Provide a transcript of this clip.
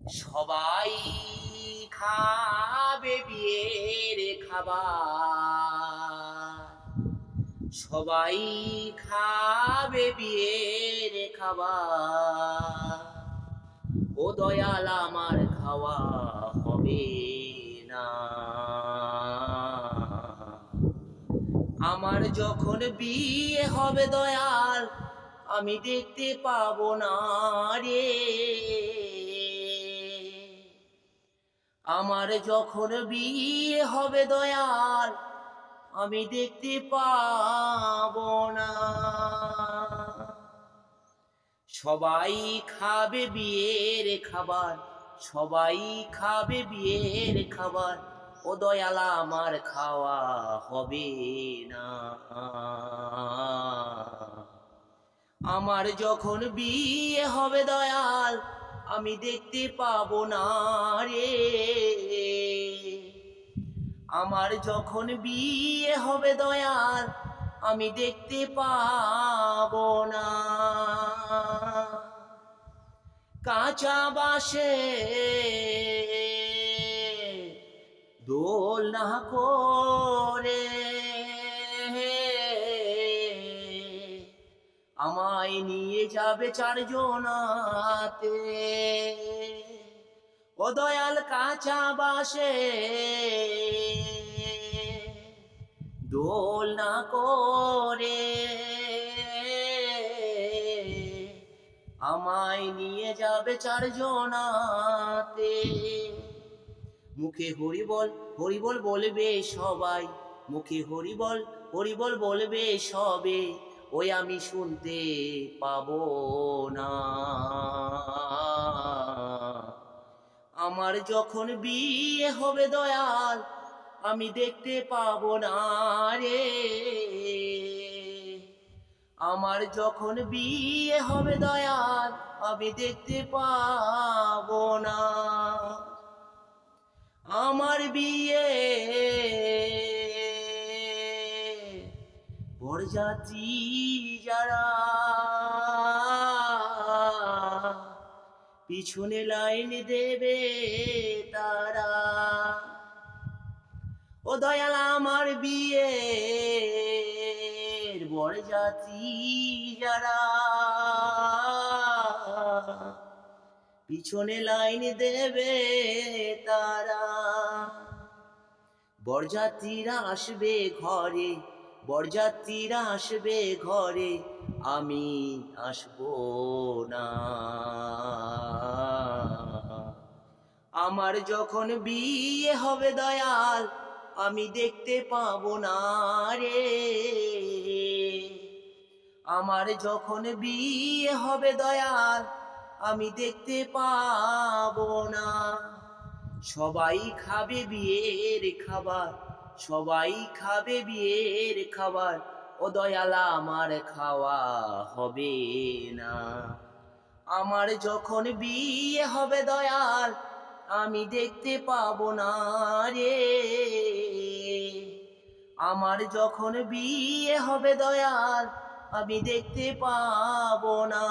সবাই খাবে বিয়ের খাবার, সবাই খাবে বিয়ের খাবার। ও দয়াল আমার খাওয়া হবে না। আমার যখন বিয়ে হবে দয়াল, আমি দেখতে পাবো না রে। আমার যখন বিয়ে হবে দয়াল, আমি দেখতে পাবো না। সবাই খাবে বিয়ের খাবার, সবাই খাবে বিয়ের খাবার। ও দয়াল আমার খাওয়া হবে না। আমার যখন বিয়ে হবে দয়াল, আমি দেখতে পাবো না রে। আমার যখন বিয়ে হবে দয়াল, আমি দেখতে পাবো না। কাঁচা বাঁশে দোলনা করে আমায় নিয়ে যাবে চারজনাতে। ও দয়াল কাঁচা বাঁশে দোলনা করে আমায় নিয়ে যাবে চারজনাতে। মুখে হরিবল হরিবল বলবে সবাই, মুখে হরিবল হরিবল বলবে সবে। ওই আমি শুনতে পাবো না। আমার যখন বিয়ে হবে দয়াল, আমি দেখতে পাবো না রে। আমার যখন বিয়ে হবে দয়াল, আমি দেখতে পাবো না। আমার বিয়ে বরযাত্রী যারা পিছনে লাইন দেবে তারা। ও দয়াল আমার বিয়ে বরযাত্রী যারা পিছনে লাইন দেবে তারা। বরযাত্রীরা আসবে ঘরে, বরযাত্রীরা আসবে ঘরে, আমি আসবো না। আমার যখন বিয়ে হবে দয়াল, আমি দেখতে পাবো না রে। আমার যখন বিয়ে হবে দয়াল, আমি দেখতে পাবো না। সবাই খাবে বিয়ের খাবার, সবাই খাবে বিয়ের খাবার। ও দয়াল আমার খাওয়া হবে না। আমার যখন বিয়ে হবে দয়াল, আমি দেখতে পাবো না রে। আমার যখন বিয়ে হবে দয়াল, আমি দেখতে পাবো না।